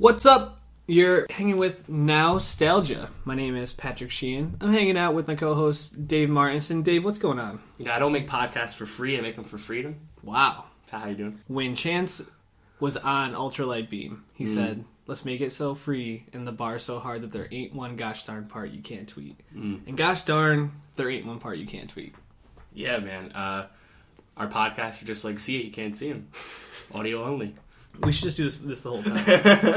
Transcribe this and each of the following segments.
What's up? You're hanging with Nostalgia. My name is Patrick Sheehan. I'm hanging out with my co-host Dave Martinson. Dave, what's going on? You know, I don't make podcasts for free. I make them for freedom. Wow. How you doing? When Chance was on Ultralight Beam, he said, let's make it so free and the bar so hard that there ain't one gosh darn part you can't tweet. And gosh darn, there ain't one part you can't tweet. Yeah, man. Our podcast, you just see it. You can't see them. Audio only. We should just do this the whole time.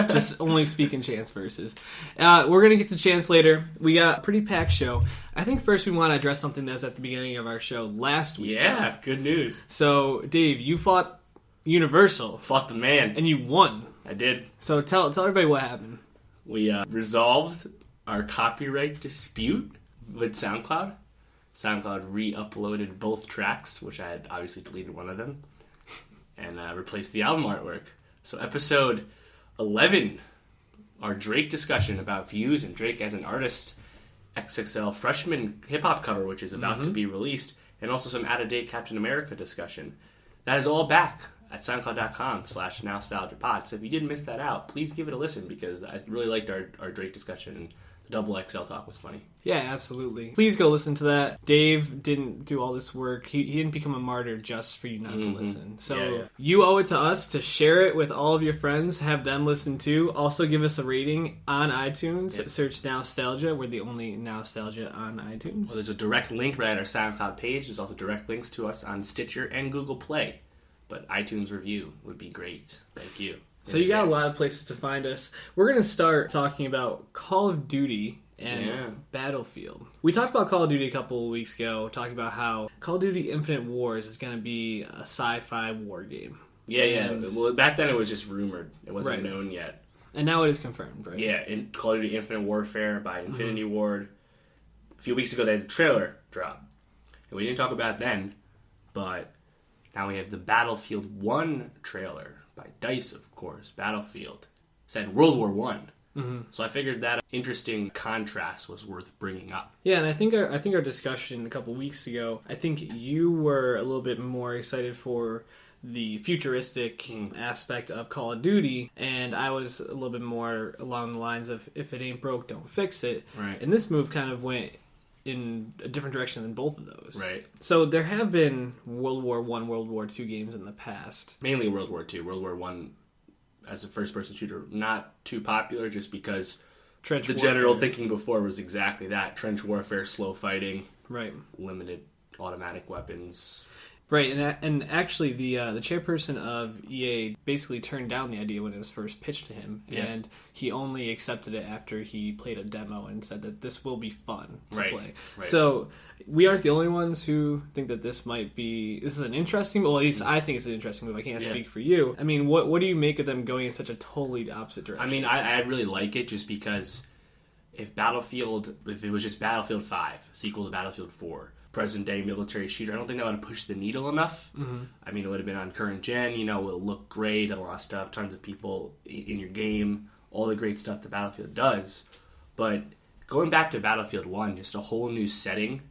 Just only speak in Chance verses. We're going to get to Chance later. We got a pretty packed show. I think first we want to address something that was at the beginning of our show last week. Yeah, good news. So, Dave, you fought Universal. Fought the man. And you won. I did. So tell everybody what happened. We resolved our copyright dispute with SoundCloud. SoundCloud re-uploaded both tracks, which I had obviously deleted one of them, and replaced the album artwork. So episode 11, our Drake discussion about views and Drake as an artist, XXL freshman hip-hop cover, which is about to be released, and also some out-of-date Captain America discussion. That is all back at soundcloud.com/nostalgiapod. So if you did miss that out, please give it a listen, because I really liked our Drake discussion, and the double XL talk was funny. Yeah, absolutely. Please go listen to that. Dave didn't do all this work. He didn't become a martyr just for you not to listen. So you owe it to us to share it with all of your friends, have them listen too. Also give us a rating on iTunes. Yep. Search Nostalgia. We're the only Nostalgia on iTunes. Well, there's a direct link right at our SoundCloud page. There's also direct links to us on Stitcher and Google Play. But iTunes review would be great. Thank you. So you got a lot of places to find us. We're going to start talking about Call of Duty and Battlefield. We talked about Call of Duty a couple of weeks ago, talking about how Call of Duty Infinite Wars is going to be a sci-fi war game. Yeah. Well, back then it was just rumored. It wasn't known yet. And now it is confirmed, right? Yeah, in Call of Duty Infinite Warfare by Infinity Ward. A few weeks ago they had the trailer drop. And we didn't talk about it then, but now we have the Battlefield 1 trailer by DICE, of course. Battlefield said World War One. So I figured that interesting contrast was worth bringing up. Yeah, and I think our discussion a couple weeks ago, I think you were a little bit more excited for the futuristic aspect of Call of Duty, and I was a little bit more along the lines of if it ain't broke, don't fix it. Right. And this move kind of went in a different direction than both of those. Right. So there have been World War I, World War II games in the past. Mainly World War II. World War I as a first-person shooter, not too popular just because Trench the warfare. general thinking before was exactly that. Trench warfare, slow fighting, right? Limited automatic weapons. Right, and actually the chairperson of EA basically turned down the idea when it was first pitched to him, and he only accepted it after he played a demo and said that this will be fun to play. Right. So we aren't the only ones who think that this is an interesting, well, at least I think it's an interesting move. I can't speak for you. I mean, what do you make of them going in such a totally opposite direction? I mean, I really like it just because if it was just Battlefield 5, sequel to Battlefield 4, present-day military shooter, I don't think that would have pushed the needle enough. I mean, it would have been on current gen, it'll look great, a lot of stuff, tons of people in your game, all the great stuff that Battlefield does. But going back to Battlefield 1, just a whole new setting,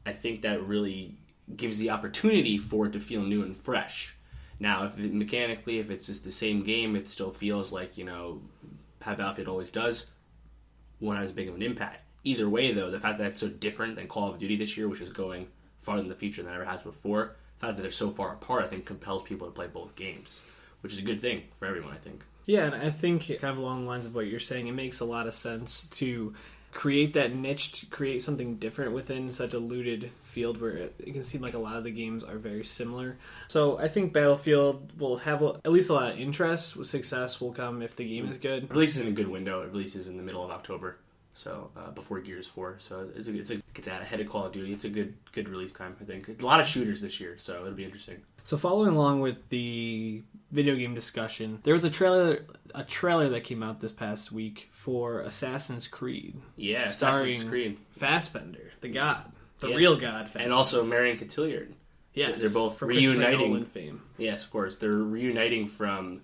I think that really gives the opportunity for it to feel new and fresh. Now, if it's just the same game, it still feels like, how Battlefield always does, won't have as big of an impact. Either way, though, the fact that it's so different than Call of Duty this year, which is going farther in the future than it ever has before, the fact that they're so far apart, I think, compels people to play both games, which is a good thing for everyone, I think. Yeah, and I think kind of along the lines of what you're saying, it makes a lot of sense to create that niche, to create something different within such a looted field where it can seem like a lot of the games are very similar. So I think Battlefield will have at least a lot of interest. Success will come if the game is good. It releases in a good window. It releases in the middle of October. So before Gears 4, so it gets out ahead of Call of Duty. It's a good release time, I think. A lot of shooters this year, so it'll be interesting. So following along with the video game discussion, there was a trailer that came out this past week for Assassin's Creed. Yeah, Assassin's Creed. Fassbender, the god, real god, Fassbender. And also Marion Cotillard. Yes, they're both from reuniting. Nolan fame. Yes, of course, they're reuniting from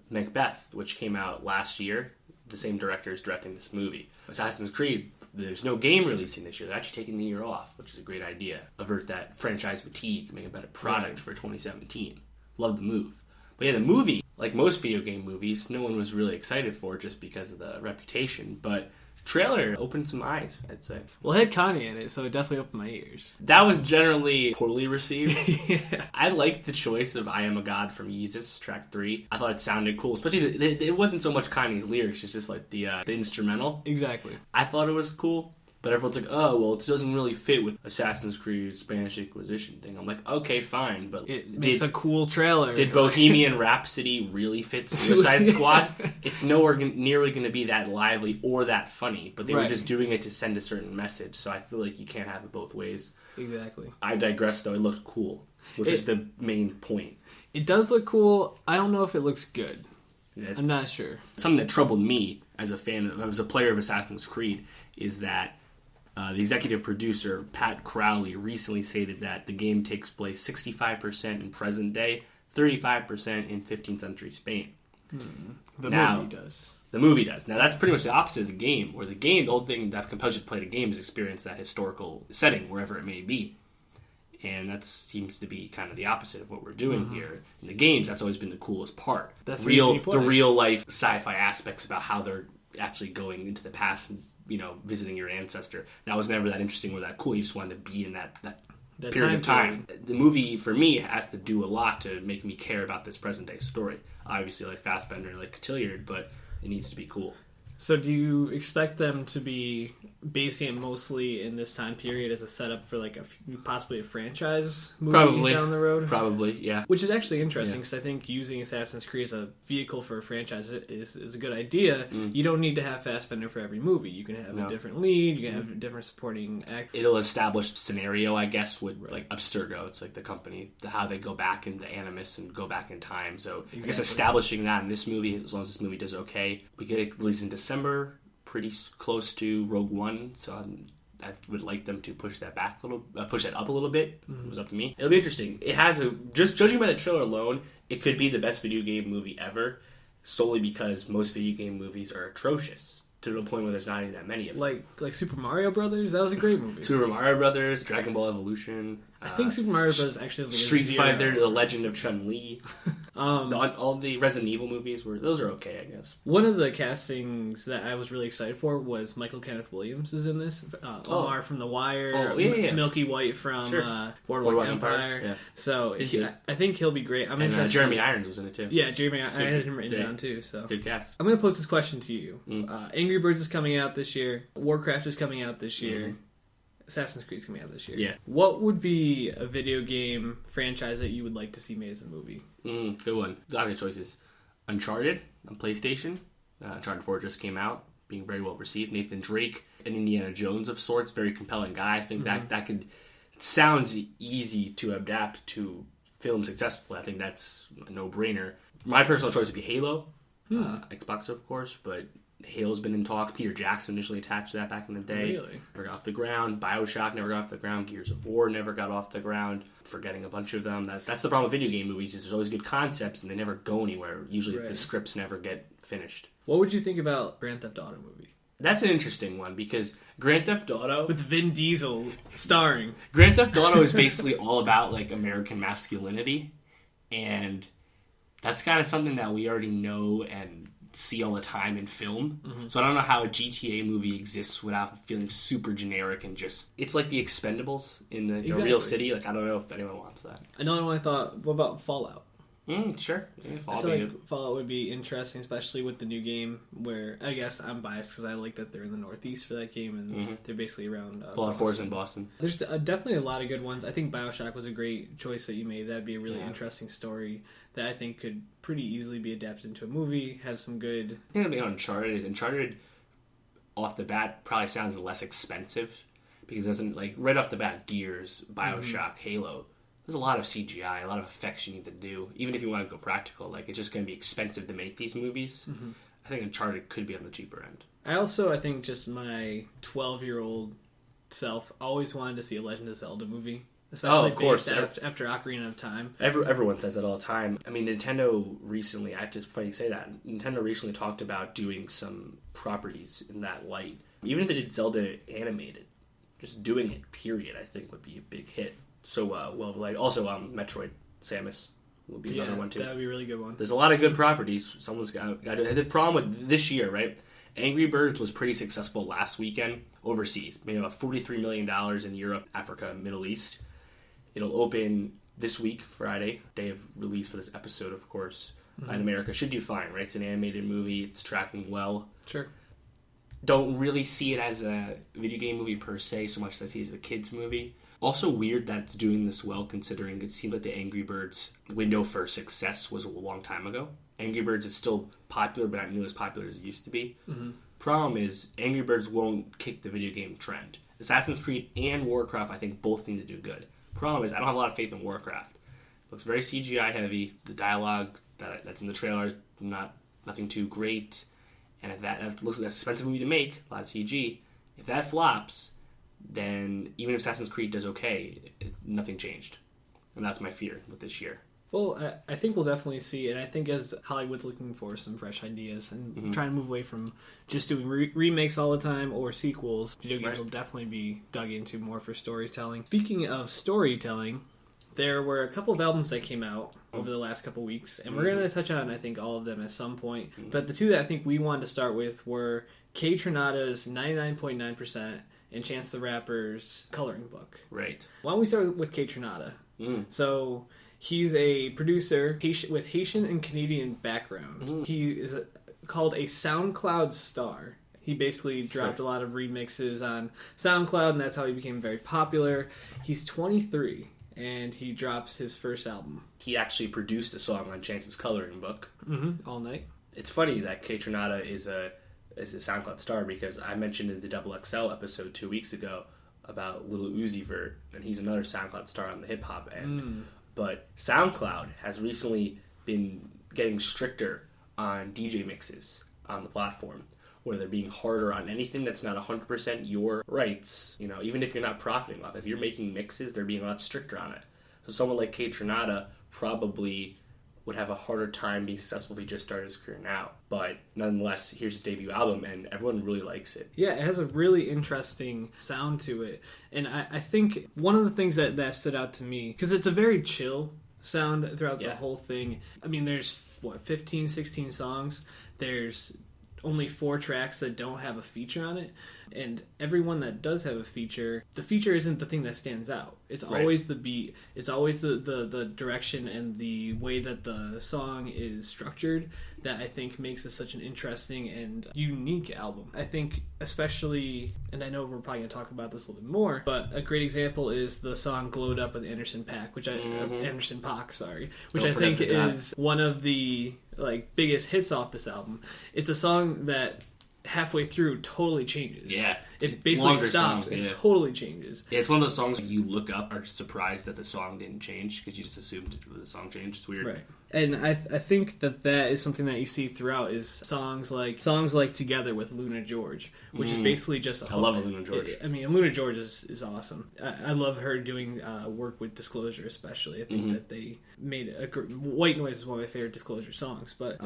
Macbeth, which came out last year. The same director is directing this movie. Assassin's Creed, there's no game releasing this year. They're actually taking the year off, which is a great idea. Avert that franchise fatigue, make a better product for 2017. Love the move. But yeah, the movie, like most video game movies, no one was really excited for just because of the reputation. But trailer opened some eyes, I'd say. Well, it had Kanye in it, so it definitely opened my ears. That was generally poorly received. Yeah. I liked the choice of I Am a God from Yeezus, track 3. I thought it sounded cool, especially it wasn't so much Kanye's lyrics, it's just like the instrumental. Exactly. I thought it was cool. But everyone's like, oh, well, it doesn't really fit with Assassin's Creed Spanish Inquisition thing. I'm like, okay, fine, but it makes a cool trailer. Did Bohemian Rhapsody really fit Suicide Squad? It's nowhere nearly going to be that lively or that funny, but they were just doing it to send a certain message, so I feel like you can't have it both ways. Exactly. I digress, though. It looked cool, which is the main point. It does look cool. I don't know if it looks good. I'm not sure. Something that troubled me as a player of Assassin's Creed, is that the executive producer, Pat Crowley, recently stated that the game takes place 65% in present day, 35% in 15th century Spain. The movie does. The movie does. Now, that's pretty much the opposite of the game, where the whole thing that compels you to play the game is experience that historical setting, wherever it may be. And that seems to be kind of the opposite of what we're doing here. In the games, that's always been the coolest part. That's the real-life sci-fi aspects about how they're actually going into the past and visiting your ancestor. That was never that interesting or that cool. You just wanted to be in that period of time. The movie, for me, has to do a lot to make me care about this present-day story. Obviously, like Fassbender, like Cotilliard, but it needs to be cool. So do you expect them to be basing it mostly in this time period as a setup for like possibly a franchise movie down the road? Probably, yeah. Which is actually interesting because I think using Assassin's Creed as a vehicle for a franchise is a good idea. You don't need to have Fassbender for every movie. You can have a different lead, you can have a different supporting actor. It'll establish scenario, I guess, with like Abstergo. It's like the company, how they go back into Animus and go back in time. So I guess establishing that in this movie, as long as this movie does okay, we get it released in December, pretty close to Rogue One, so I would like them to push that back a little, push that up a little bit. It was up to me. It'll be interesting. It has just judging by the trailer alone, it could be the best video game movie ever, solely because most video game movies are atrocious to the point where there's not even that many of them. Like Super Mario Brothers, that was a great movie. Super Mario Brothers, Dragon Ball Evolution. I think Super Mario Bros. Actually has Street Fighter, The Legend of Chun-Li. All the Resident Evil movies those are okay, I guess. One of the castings that I was really excited for was Michael Kenneth Williams is in this. Omar from The Wire, Milky White from Boardwalk Empire. Yeah. So I think he'll be great. I'm interested. Jeremy Irons was in it too. Yeah, Jeremy Irons. I had him written down too. So good cast. I'm going to pose this question to you. Angry Birds is coming out this year. Warcraft is coming out this year. Assassin's Creed is coming out this year. Yeah. What would be a video game franchise that you would like to see made as a movie? Good one. A lot of choices. Uncharted on PlayStation. Uncharted 4 just came out, being very well received. Nathan Drake, an Indiana Jones of sorts, very compelling guy. I think that could... It sounds easy to adapt to film successfully. I think that's a no-brainer. My personal choice would be Halo. Xbox, of course, but... Halo's been in talks. Peter Jackson initially attached to that back in the day. Really? Never got off the ground. BioShock never got off the ground. Gears of War never got off the ground. Forgetting a bunch of them. That's the problem with video game movies is there's always good concepts and they never go anywhere. Usually the scripts never get finished. What would you think about Grand Theft Auto movie? That's an interesting one because Grand Theft Auto... With Vin Diesel starring. Grand Theft Auto is basically all about like American masculinity, and that's kind of something that we already know and see all the time in film. So I don't know how a GTA movie exists without feeling super generic and just... It's like the Expendables in the real city. Like, I don't know if anyone wants that. Another one I thought, what about Fallout? Sure. Yeah, I feel like Fallout would be interesting, especially with the new game where, I guess I'm biased because I like that they're in the Northeast for that game and they're basically around Fallout 4 is in Boston. There's definitely a lot of good ones. I think BioShock was a great choice that you made. That'd be a really interesting story that I think could pretty easily be adapted into a movie, have some good... I think Uncharted off the bat probably sounds less expensive because it doesn't, like, right off the bat, Gears, BioShock, Halo, there's a lot of CGI, a lot of effects you need to do. Even if you want to go practical, like, it's just going to be expensive to make these movies. I think Uncharted could be on the cheaper end. I think just my 12-year-old self always wanted to see a Legend of Zelda movie. Especially of course. After Ocarina of Time. Everyone says that all the time. I mean, Nintendo recently, funny you say that, Nintendo recently talked about doing some properties in that light. Even if they did Zelda animated, just doing it, period, I think would be a big hit. So, also, Metroid, Samus, would be another one too. That would be a really good one. There's a lot of good properties. Someone's got to. The problem with this year, right? Angry Birds was pretty successful last weekend overseas. Made about $43 million in Europe, Africa, Middle East. It'll open this week, Friday, day of release for this episode, of course. In America, should do fine, right? It's an animated movie. It's tracking well. Sure. Don't really see it as a video game movie per se, so much as I see it as a kids movie. Also weird that it's doing this well, considering it seemed like the Angry Birds window for success was a long time ago. Angry Birds is still popular, but not nearly as popular as it used to be. Problem is, Angry Birds won't kick the video game trend. Assassin's Creed and Warcraft, I think, both need to do good. Problem is, I don't have a lot of faith in Warcraft. It looks very CGI heavy. The dialogue that's in the trailer is nothing too great. And if that looks like an expensive movie to make, a lot of CG, if that flops, then even if Assassin's Creed does okay, nothing changed. And that's my fear with this year. Well, I think we'll definitely see, and I think as Hollywood's looking for some fresh ideas and trying to move away from just doing remakes all the time or sequels, video games will definitely be dug into more for storytelling. Speaking of storytelling, there were a couple of albums that came out over the last couple weeks, and we're going to touch on, I think, all of them at some point. But the two that I think we wanted to start with were Kaytranada's 99.9% and Chance the Rapper's Coloring Book. Right. Why don't we start with Kaytranada? So he's a producer with Haitian and Canadian background. He is called a SoundCloud star. He basically dropped a lot of remixes on SoundCloud, and that's how he became very popular. He's 23. And he drops his first album. He actually produced a song on Chance's Coloring Book. All Night. It's funny that Kaytranada is a SoundCloud star because I mentioned in the Double XL episode 2 weeks ago about Lil Uzi Vert, and he's another SoundCloud star on the hip-hop end. But SoundCloud has recently been getting stricter on DJ mixes on the platform, where they're being harder on anything that's not 100% your rights. You know, even if you're not profiting off it. If you're making mixes, they're being a lot stricter on it. So someone like Kaytranada probably would have a harder time being successful if he just started his career now. But nonetheless, here's his debut album, and everyone really likes it. Yeah, it has a really interesting sound to it. And I think one of the things that stood out to me, because it's a very chill sound throughout the whole thing. I mean, there's, 15, 16 songs. There's only 4 tracks that don't have a feature on it, and every one that does have a feature, the feature isn't the thing that stands out. It's always the beat. It's always the direction and the way that the song is structured that I think makes it such an interesting and unique album. I think especially, and I know we're probably going to talk about this a little bit more, but a great example is the song Glowed Up with Anderson .Paak, which Anderson .Paak, which I think is one of the biggest hits off this album. It's a song that halfway through totally changes. Yeah. It basically stops and totally changes. Yeah, it's one of those songs you look up are surprised that the song didn't change because you just assumed it was a song change. It's weird. Right. And I think that is something that you see throughout is songs like Together with Luna George, which is basically just a hook. I love Luna George. I mean, Luna George is awesome. I love her doing work with Disclosure especially. I think that they made White Noise is one of my favorite Disclosure songs. But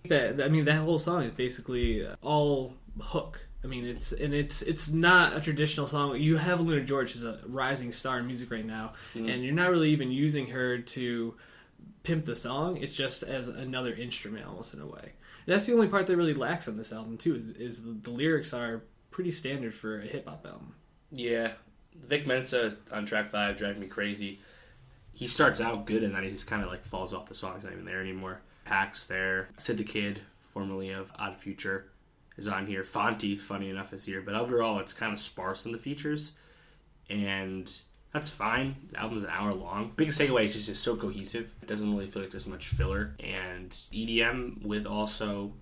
that whole song is basically all hook. I mean, it's not a traditional song. You have Luna George, who's a rising star in music right now, and you're not really even using her to pimp the song. It's just as another instrument, almost in a way. And that's the only part that really lacks on this album too. Is the lyrics are pretty standard for a hip hop album. Yeah, Vic Mensa on track 5, Drive Me Crazy. He starts out good, and then he just kind of falls off the song. He's not even there anymore. Pack's there. Sid the Kid, formerly of Odd Future, is on here. Fonte, funny enough, is here. But overall, it's kind of sparse in the features. And that's fine. The album's an hour long. Biggest takeaway is it's just so cohesive. It doesn't really feel like there's much filler. And EDM with also,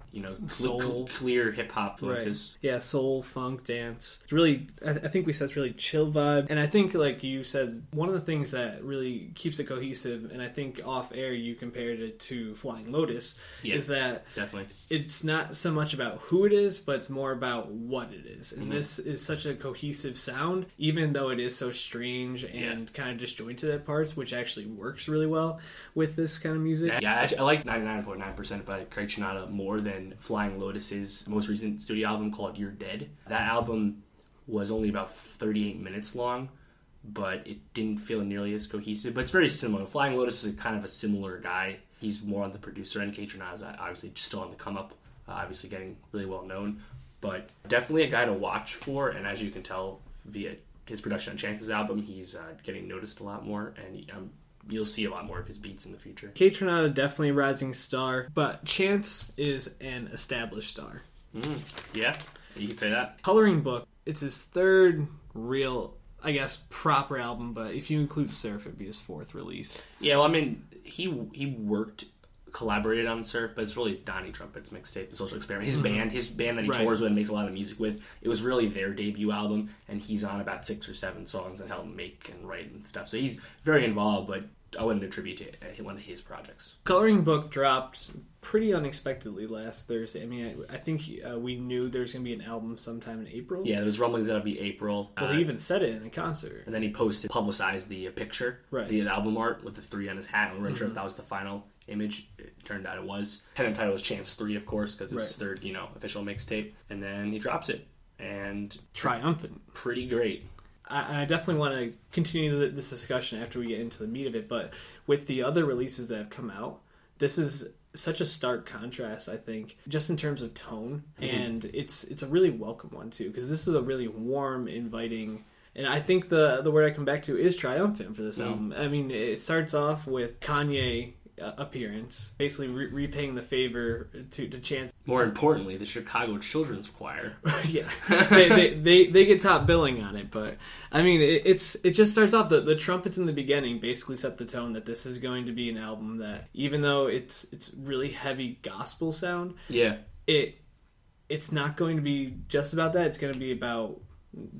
soul, clear hip-hop influences. Right. Yeah, soul, funk, dance. It's really, I think we said it's really chill vibe. And I think, like you said, one of the things that really keeps it cohesive, and I think off-air you compared it to Flying Lotus, is that definitely it's not so much about who it is, but it's more about what it is. And this is such a cohesive sound, even though it is so strange and kind of disjointed at parts, which actually works really well with this kind of music. Yeah, I like 99.9% by Kaytranada more than Flying Lotus's most recent studio album called You're Dead. That album was only about 38 minutes long, but it didn't feel nearly as cohesive. But it's very similar. Flying Lotus is kind of a similar guy. He's more on the producer end. Kaytranada is obviously still on the come up, obviously getting really well known. But definitely a guy to watch for, and as you can tell via his production on Chance's album, he's getting noticed a lot more, and you'll see a lot more of his beats in the future. Kaytranada, definitely a rising star, but Chance is an established star. Yeah, you could say that. Coloring Book, it's his third real, I guess, proper album, but if you include Surf, it'd be his fourth release. Yeah, well, I mean, he collaborated on Surf, but it's really Donnie Trumpet's mixtape, The Social Experiment. His band that he tours with and makes a lot of music with, it was really their debut album, and he's on about 6 or 7 songs and helped make and write and stuff. So he's very involved, but I wouldn't attribute to one of his projects. Coloring Book dropped pretty unexpectedly last Thursday. I mean, I think we knew there was going to be an album sometime in April. Yeah, there's rumblings that it'll be April. Well, he even said it in a concert. And then he publicized the picture, the album art with the 3 on his hat. And we weren't sure if that was the final image. It turned out it was. Tentative title was Chance 3, of course, because it was his third, official mixtape. And then he drops it. And triumphant. Pretty great. I definitely want to continue this discussion after we get into the meat of it, but with the other releases that have come out, this is such a stark contrast, I think, just in terms of tone, and it's a really welcome one, too, because this is a really warm, inviting, and I think the word I come back to is triumphant for this album. I mean, it starts off with Kanye appearance, basically repaying the favor to Chance. More importantly, the Chicago Children's Choir. Yeah, they get top billing on it, but I mean, it just starts off the trumpets in the beginning basically set the tone that this is going to be an album that, even though it's really heavy gospel sound, it's not going to be just about that. It's going to be about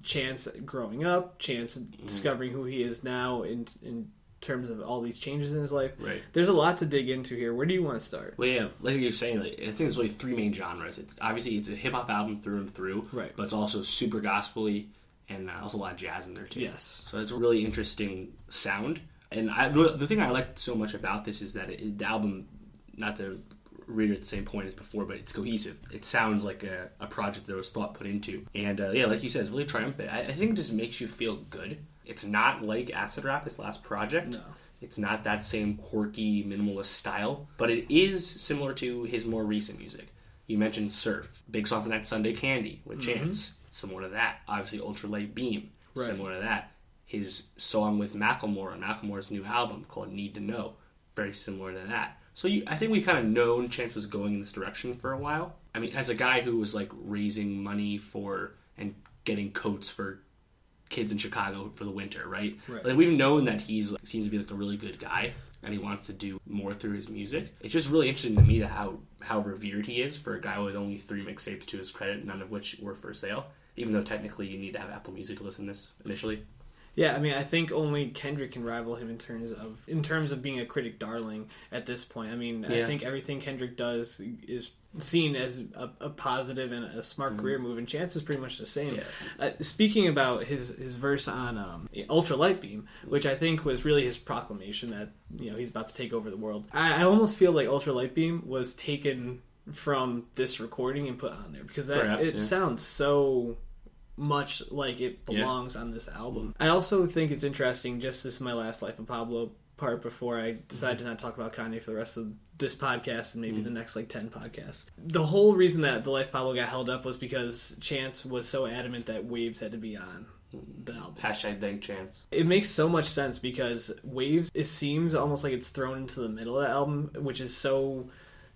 Chance growing up, Chance discovering who he is now in terms of all these changes in his life. Right. There's a lot to dig into here. Where do you want to start? Well, yeah, like you're saying, I think there's really 3 main genres. It's obviously it's a hip hop album through and through, right? But it's also super gospel-y and also a lot of jazz in there too. Yes. So it's a really interesting sound. And the thing I liked so much about this is that the album, not to read it at the same point as before, but it's cohesive. It sounds like a project that was thought put into. And like you said, it's really triumphant. I think it just makes you feel good. It's not like Acid Rap, his last project. No. It's not that same quirky, minimalist style, but it is similar to his more recent music. You mentioned Surf, big song from that, Sunday Candy with Chance. It's similar to that. Obviously, Ultralight Beam, similar to that. His song with Macklemore on Macklemore's new album called Need to Know, very similar to that. So I think we kind of known Chance was going in this direction for a while. I mean, as a guy who was like raising money for and getting coats for kids in Chicago for the winter, right? Like, we've known that he's seems to be like a really good guy, and he wants to do more through his music. It's just really interesting to me how revered he is for a guy with only 3 mixtapes to his credit, none of which were for sale. Even though technically you need to have Apple Music to listen to this initially. Yeah, I mean, I think only Kendrick can rival him in terms of being a critic darling at this point. I mean, I think everything Kendrick does is seen as a positive and a smart career move, and Chance is pretty much the same. Yeah. Speaking about his verse on Ultralight Beam, which I think was really his proclamation that he's about to take over the world. I almost feel like Ultralight Beam was taken from this recording and put on there because it sounds so much like it belongs on this album. I also think it's interesting, just this is my last Life of Pablo part before I decide to not talk about Kanye for the rest of this podcast and maybe the next 10 podcasts. The whole reason that the Life of Pablo got held up was because Chance was so adamant that Waves had to be on the album. #thank Chance. It makes so much sense because Waves, it seems almost like it's thrown into the middle of the album, which is so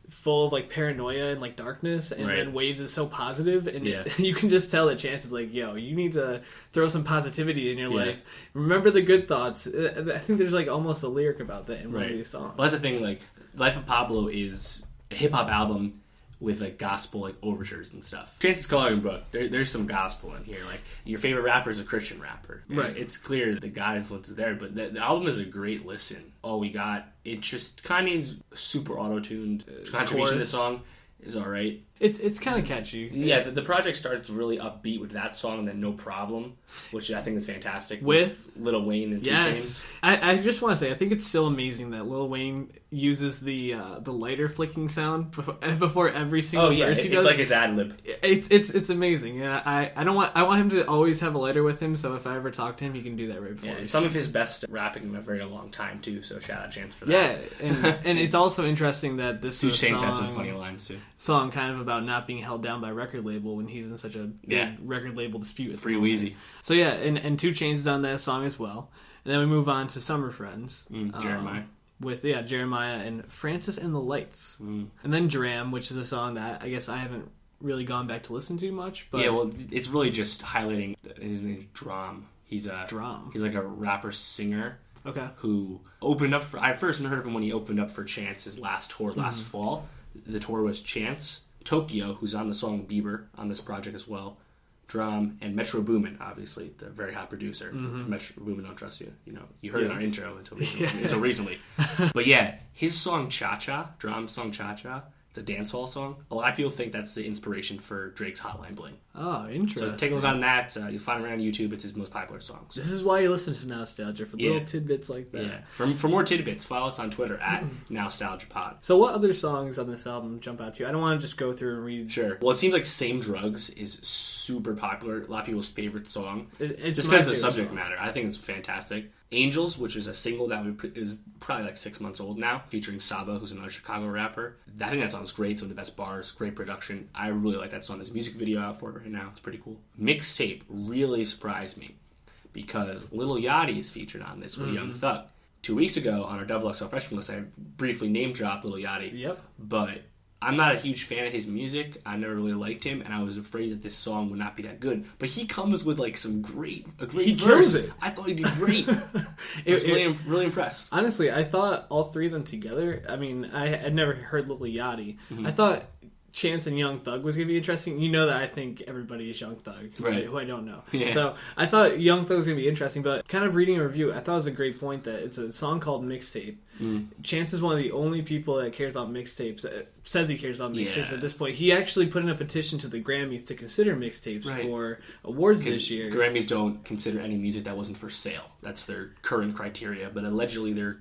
full of paranoia and darkness, and then Waves is so positive, and you can just tell that Chance is like, yo, you need to throw some positivity in your life. Remember the good thoughts. I think there's almost a lyric about that in one of these songs. Well, that's the thing, Life of Pablo is a hip-hop album with gospel overtures and stuff. Chance's Coloring Book, there's some gospel in here. Your favorite rapper is a Christian rapper. Right. It's clear that the God influence is there, but the album is a great listen. All we got, it's just Kanye's super auto-tuned contribution to the song is alright. It's kind of catchy. Yeah, the project starts really upbeat with that song and then No Problem, which I think is fantastic. With Lil Wayne and 2 Chainz. I just want to say, I think it's still amazing that Lil Wayne uses the lighter flicking sound before every single verse he does. It's like his ad lib. It's amazing. Yeah, I want him to always have a lighter with him, so if I ever talk to him, he can do that right before. Yeah, some of his best rapping in a very long time too. So shout out Chance for that. Yeah, and it's also interesting that this 2 is Chainz had some funny lines too. Song kind of about not being held down by record label when he's in such a big record label dispute with Free Weezy. So yeah, and 2 Chainz done that song as well. And then we move on to Summer Friends. Jeremiah. With Jeremiah and Francis and the Lights. And then Dram, which is a song that I guess I haven't really gone back to listen to much. But yeah, well, it's really just highlighting his name's Drum. He's like a rapper singer. Okay. Who opened up for... I first heard of him when he opened up for Chance's last tour last fall. The tour was Chance, Tokyo, who's on the song Bieber on this project as well, Drum, and Metro Boomin, obviously, the very hot producer. Metro Boomin, Don't Trust You. You know, you heard in our intro until recently. But yeah, his song Cha Cha, Drum's song Cha Cha, it's a dancehall song. A lot of people think that's the inspiration for Drake's Hotline Bling. Oh, interesting. So take a look on that. You'll find it around YouTube. It's his most popular song. So. This is why you listen to Nostalgia, for little tidbits like that. Yeah. For more tidbits, follow us on Twitter at NostalgiaPod. So what other songs on this album jump out to you? I don't want to just go through and read. Sure. Well, it seems like Same Drugs is super popular. A lot of people's favorite song. It's just because of the subject matter. I think it's fantastic. Angels, which is a single that is probably like 6 months old now, featuring Saba, who's another Chicago rapper. I think that song's great. Some of the best bars, great production. I really like that song. There's a music video out for it right now. It's pretty cool. Mixtape really surprised me because Lil Yachty is featured on this with Young Thug. 2 weeks ago on our Double XL Freshman list, I briefly name dropped Lil Yachty. Yep. But I'm not a huge fan of his music. I never really liked him, and I was afraid that this song would not be that good. But he comes with like a great he verse. Kills it. I thought he did great. I was really impressed. Honestly, I thought all three of them together. I mean, I had never heard Lil Yachty. I thought Chance and Young Thug was going to be interesting. You know that I think everybody is Young Thug, right? Who I don't know. Yeah. So I thought Young Thug was going to be interesting, but kind of reading a review, I thought it was a great point that it's a song called Mixtape. Chance is one of the only people that cares about mixtapes, says he cares about mixtapes at this point. He actually put in a petition to the Grammys to consider mixtapes for awards this year. Grammys don't consider any music that wasn't for sale. That's their current criteria, but allegedly they're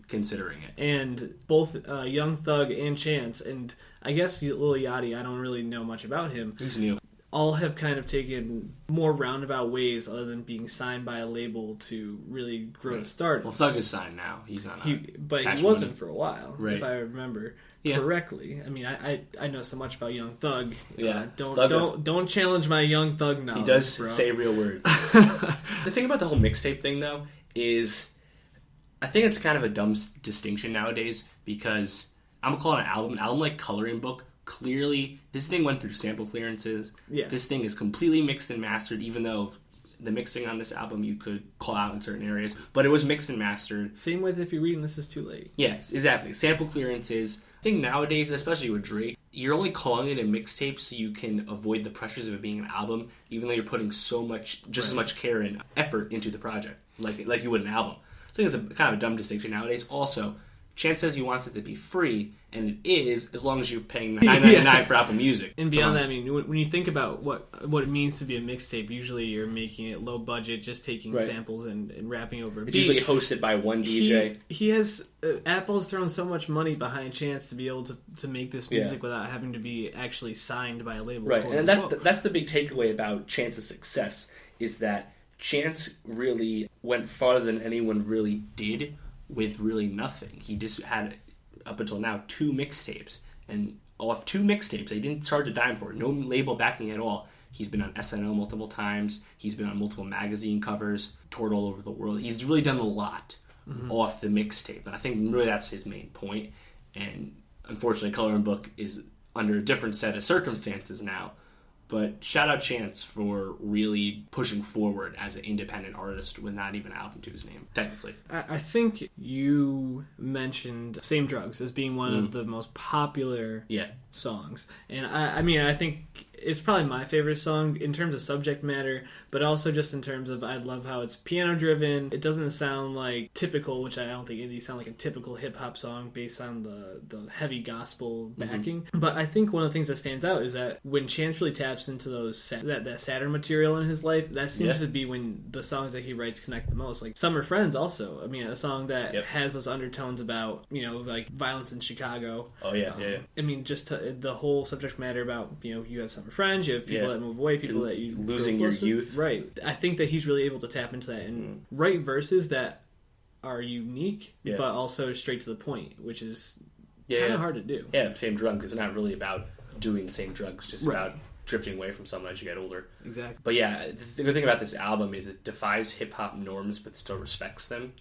considering it. And both Young Thug and Chance, and I guess Lil Yachty, I don't really know much about him. He's new. All have kind of taken more roundabout ways other than being signed by a label to really grow to start. Well, Thug is signed now. He's on but he wasn't for a while, if I remember correctly. I mean, I know so much about Young Thug. Yeah, don't challenge my Young Thug knowledge. He does say real words. The thing about the whole mixtape thing, though, is I think it's kind of a dumb distinction nowadays because I'm gonna call it an album. An album like Coloring Book. Clearly, this thing went through sample clearances. Yeah. This thing is completely mixed and mastered, even though the mixing on this album you could call out in certain areas. But it was mixed and mastered. Same with if you're reading This Is Too Late. Yes, exactly. Sample clearances. I think nowadays, especially with Drake, you're only calling it a mixtape so you can avoid the pressures of it being an album, even though you're putting so much, as much care and effort into the project, like you would an album. So I think it's kind of a dumb distinction nowadays. Also, Chance says he wants it to be free, and it is, as long as you're paying $9.99 for Apple Music. And beyond that, I mean, when you think about what it means to be a mixtape, usually you're making it low budget, just taking samples and rapping over a beat. It's usually hosted by one DJ. He has Apple's thrown so much money behind Chance to be able to make this music without having to be actually signed by a label. Right, and that's the big takeaway about Chance's success, is that Chance really went farther than anyone really did with really nothing. He just had, up until now, 2 mixtapes. And off 2 mixtapes, they didn't charge a dime for it. No label backing at all. He's been on SNL multiple times. He's been on multiple magazine covers, toured all over the world. He's really done a lot off the mixtape. And I think really that's his main point. And unfortunately, Coloring Book is under a different set of circumstances now. But shout out Chance for really pushing forward as an independent artist with not even an album to his name, technically. I think you mentioned Same Drugs as being one of the most popular songs. And I mean, I think it's probably my favorite song in terms of subject matter, but also just in terms of I love how it's piano driven. It doesn't sound like typical, which I don't think these sound like a typical hip hop song based on the heavy gospel backing. But I think one of the things that stands out is that when Chance really taps into that sadder material in his life, that seems to be when the songs that he writes connect the most. Like Summer Friends also. I mean, a song that has those undertones about, like violence in Chicago. Oh, yeah. I mean, just the whole subject matter about, you have summer friends, you have people that move away, people that you losing your youth. Right. I think that he's really able to tap into that and write verses that are unique, but also straight to the point, which is kind of hard to do. Yeah, same drugs. It's not really about doing the same drugs, just about drifting away from someone as you get older. Exactly. But yeah, the good thing about this album is it defies hip-hop norms but still respects them,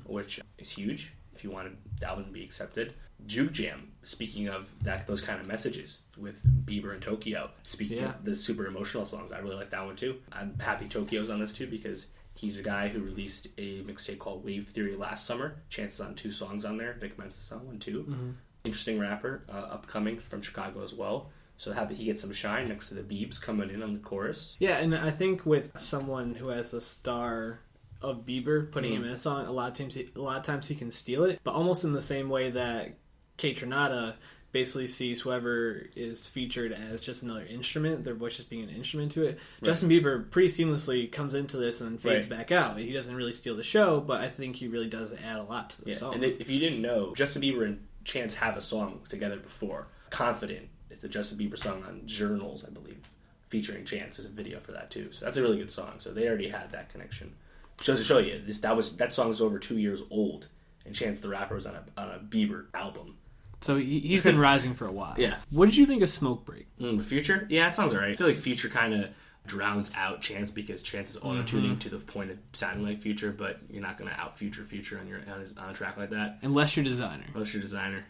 which is huge if you want the album to be accepted. Juke Jam, speaking of those kind of messages with Bieber and Tokyo, speaking of the super emotional songs, I really like that one too. I'm happy Tokyo's on this too because he's a guy who released a mixtape called Wave Theory last summer. Chance is on 2 songs on there. Vic Mensa's on one too. Interesting rapper, upcoming from Chicago as well. So happy he gets some shine next to the Biebs coming in on the chorus. Yeah, and I think with someone who has the star of Bieber putting him in a song, a lot of times he can steal it, but almost in the same way that Kaytranada basically sees whoever is featured as just another instrument, their voice just being an instrument to it. Right. Justin Bieber pretty seamlessly comes into this and fades back out. He doesn't really steal the show, but I think he really does add a lot to the song. And if you didn't know, Justin Bieber and Chance have a song together before, Confident. It's a Justin Bieber song on Journals, I believe, featuring Chance. There's a video for that too. So that's a really good song. So they already had that connection. Just to show you, that song is over 2 years old, and Chance the Rapper was on a Bieber album. So he's been rising for a while. Yeah. What did you think of Smoke Break? Future? Yeah, it sounds alright. I feel like Future kind of drowns out Chance because Chance is auto-tuning to the point of sounding like Future, but you're not going to out Future on a track like that. Unless you're Designer.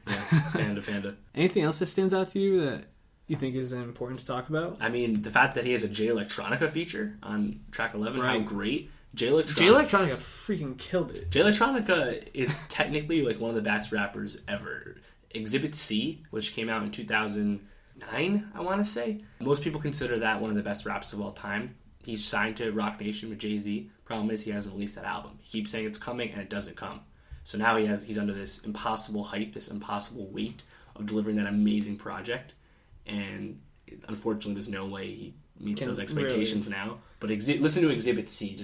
Yeah. Panda. Anything else that stands out to you that you think is important to talk about? I mean, the fact that he has a Jay Electronica feature on track 11, how great. Jay Electronica freaking killed it. Jay Electronica is technically like one of the best rappers ever. Exhibit C, which came out in 2009, I want to say. Most people consider that one of the best raps of all time. He's signed to Rock Nation with Jay-Z. Problem is he hasn't released that album. He keeps saying it's coming and it doesn't come. So now he's under this impossible hype, this impossible weight of delivering that amazing project. And unfortunately, there's no way he meets those expectations now. But listen to Exhibit C.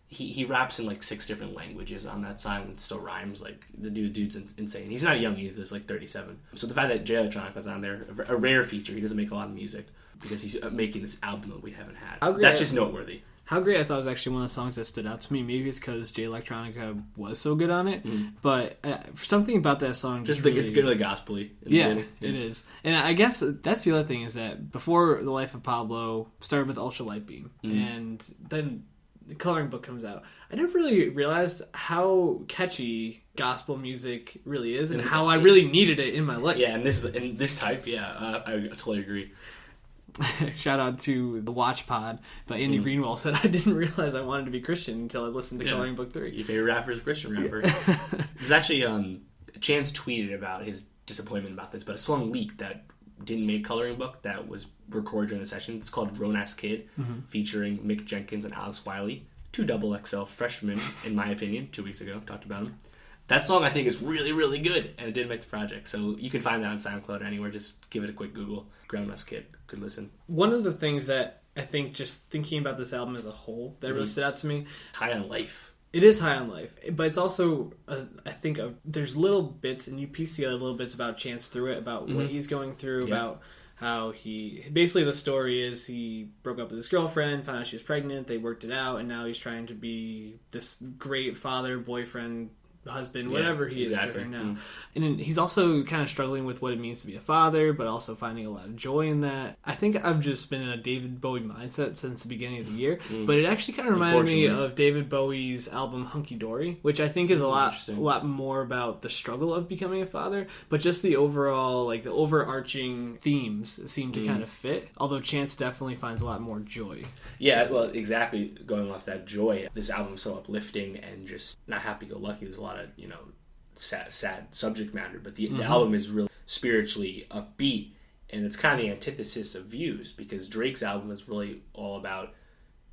He raps in like 6 different languages on that song and still rhymes. Like the dude's insane. He's not young either. He's like 37. So the fact that Jay Electronica's on there, a rare feature. He doesn't make a lot of music because he's making this album that we haven't had. That's just noteworthy. How Great I thought was actually one of the songs that stood out to me. Maybe it's because Jay Electronica was so good on it, but something about that song it's good like gospel-y. It is. And I guess that's the other thing is that before The Life of Pablo started with Ultra Light Beam, and then the Coloring Book comes out. I never really realized how catchy gospel music really is, and how I really needed it in my life. Yeah, and this type, I totally agree. Shout out to the Watch Pod, but Andy Greenwell said I didn't realize I wanted to be Christian until I listened to Coloring Book 3. Your favorite rapper is a Christian rapper. There's actually Chance tweeted about his disappointment about this, but a song leaked that didn't make Coloring Book that was recorded during the session. It's called Grown Ass Kid, featuring Mick Jenkins and Alex Wiley, 2 XXL freshmen, in my opinion. 2 weeks ago, talked about them. That song I think is really, really good, and it didn't make the project. So you can find that on SoundCloud or anywhere. Just give it a quick Google. Grown Ass Kid. Good listen. One of the things that I think, just thinking about this album as a whole, that really stood out to me. High on life. It is high on life, but it's also, I think, there's little bits, and you piece together little bits about Chance through it, about what he's going through, about how basically the story is he broke up with his girlfriend, found out she was pregnant, they worked it out, and now he's trying to be this great father, boyfriend, husband, whatever he is to her now. And he's also kind of struggling with what it means to be a father, but also finding a lot of joy in that. I think I've just been in a David Bowie mindset since the beginning of the year, but it actually kind of reminded me of David Bowie's album Hunky Dory, which I think is a lot more about the struggle of becoming a father, but just the overall, like the overarching themes seem to kind of fit, although Chance definitely finds a lot more joy. Yeah, well, exactly. Going off that joy, this album is so uplifting and just not happy-go-lucky. There's a lot of, sad subject matter, but the album is really spiritually upbeat, And it's kind of the antithesis of Views, because Drake's album is really all about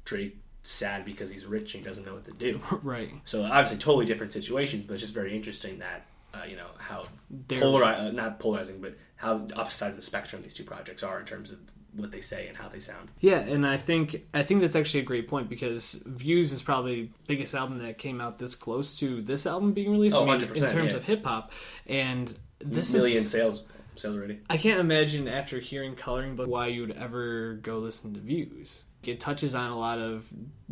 Drake sad because he's rich and he doesn't know what to do. Right. So obviously totally different situations, but it's just very interesting that, how not polarizing, but how opposite sides of the spectrum these two projects are in terms of what they say and how they sound. Yeah, and I think that's actually a great point, because Views is probably the biggest album that came out this close to this album being released. Oh, 100%, in terms of hip hop, and this million sales already. I can't imagine after hearing Coloring Book why you would ever go listen to Views. It touches on a lot of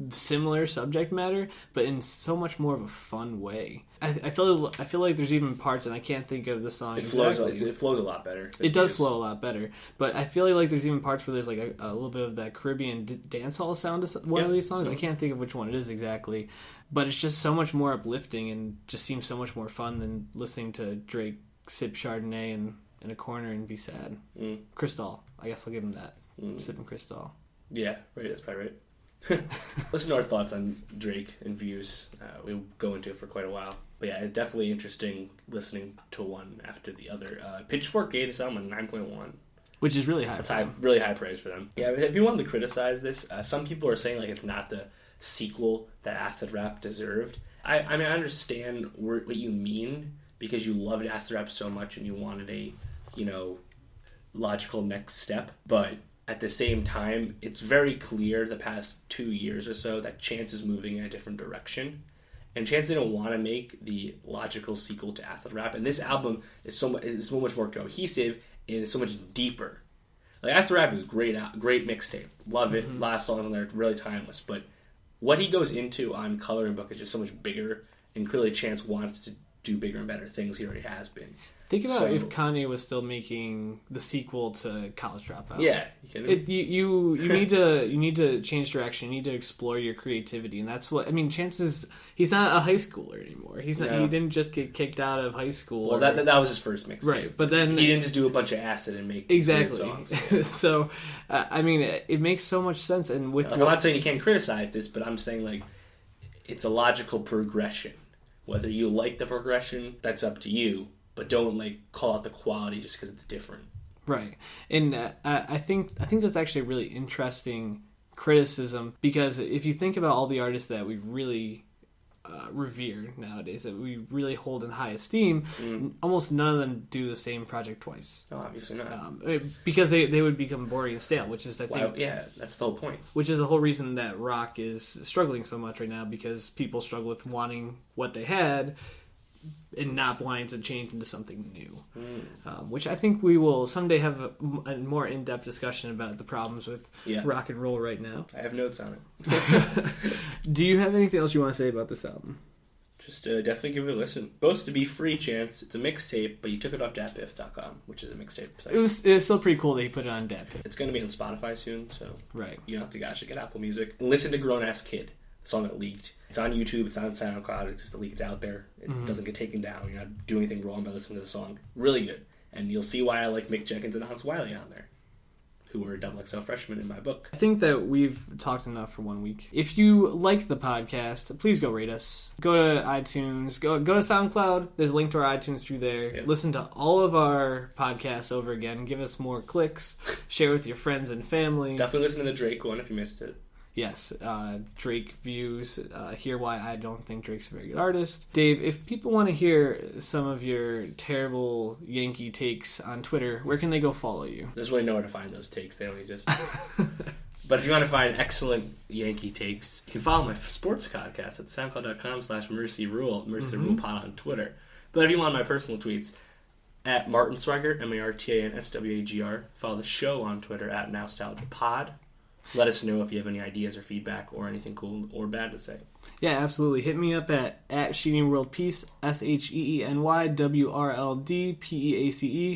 similar subject matter, but in so much more of a fun way. I feel like there's even parts, and I can't think of the song. It flows a lot better. It does flow a lot better, but I feel like there's even parts where there's like a little bit of that Caribbean dancehall sound to one of these songs. I can't think of which one it is exactly, but it's just so much more uplifting and just seems so much more fun than listening to Drake sip Chardonnay in a corner and be sad. Cristal, I guess I'll give him that. Sipping Cristal. Yeah, right. That's probably right. Listen to our thoughts on Drake and Views. We'll go into it for quite a while. But yeah, it's definitely interesting listening to one after the other. Pitchfork gave this album a 9.1. Which is really high. That's really high praise for them. Yeah, if you wanted to criticize this, some people are saying like it's not the sequel that Acid Rap deserved. I mean, I understand what you mean, because you loved Acid Rap so much and you wanted a, logical next step. But at the same time, it's very clear the past 2 years or so that Chance is moving in a different direction. And Chance didn't want to make the logical sequel to Acid Rap. And this album is so much more cohesive and is so much deeper. Like, Acid Rap is great mixtape. Love it. Mm-hmm. Last songs on there, really timeless. But what he goes into on Coloring Book is just so much bigger. And clearly Chance wants to do bigger and better things. He already has been. Think about if Kanye was still making the sequel to College Dropout. Yeah, you need to change direction. You need to explore your creativity, and that's what I mean. He's not a high schooler anymore. He's not. No. He didn't just get kicked out of high school. Well, that was his first mixtape, right? But then he didn't just do a bunch of acid and make songs. So, I mean, it makes so much sense. And I'm not saying you can't criticize this, but I'm saying like it's a logical progression. Whether you like the progression, that's up to you. But don't call out the quality just because it's different. Right, and I think that's actually a really interesting criticism, because if you think about all the artists that we really revere nowadays, that we really hold in high esteem, almost none of them do the same project twice. No, obviously not. Because they would become boring and stale, which is that's the whole point. Which is the whole reason that rock is struggling so much right now, because people struggle with wanting what they had and not wanting to change into something new. Which I think we will someday have a more in-depth discussion about the problems with rock and roll right now. I have notes on it. Do you have anything else you want to say about this album? Just definitely give it a listen. Supposed to be free, Chance. It's a mixtape, but you took it off datpiff.com, which is a mixtape site. It was still pretty cool that you put it on DatPiff. It's going to be on Spotify soon, so right. You don't have to actually get Apple Music. And listen to Grown Ass Kid, the song that leaked. It's on YouTube, it's on SoundCloud, it's just a leak, it's out there. It doesn't get taken down. You're not doing anything wrong by listening to the song. Really good. And you'll see why I like Mick Jenkins and Alex Wiley on there, who were double XL freshmen in my book. I think that we've talked enough for 1 week. If you like the podcast, please go rate us. Go to iTunes. Go to SoundCloud. There's a link to our iTunes through there. Yep. Listen to all of our podcasts over again. Give us more clicks. Share with your friends and family. Definitely listen to the Drake one if you missed it. Yes, Drake Views. Hear why I don't think Drake's a very good artist. Dave, if people want to hear some of your terrible Yankee takes on Twitter, where can they go follow you? There's really nowhere to find those takes. They don't exist. But if you want to find excellent Yankee takes, you can follow my sports podcast at soundcloud.com/mercyrule, Mercy Rule Pod on Twitter. But if you want my personal tweets, at Martin Swagger, MartinSwagr. Follow the show on Twitter at NowStalgiaPod. Let us know if you have any ideas or feedback or anything cool or bad to say. Yeah, absolutely. Hit me up at Sheeny World Peace, SheenyWorldPeace.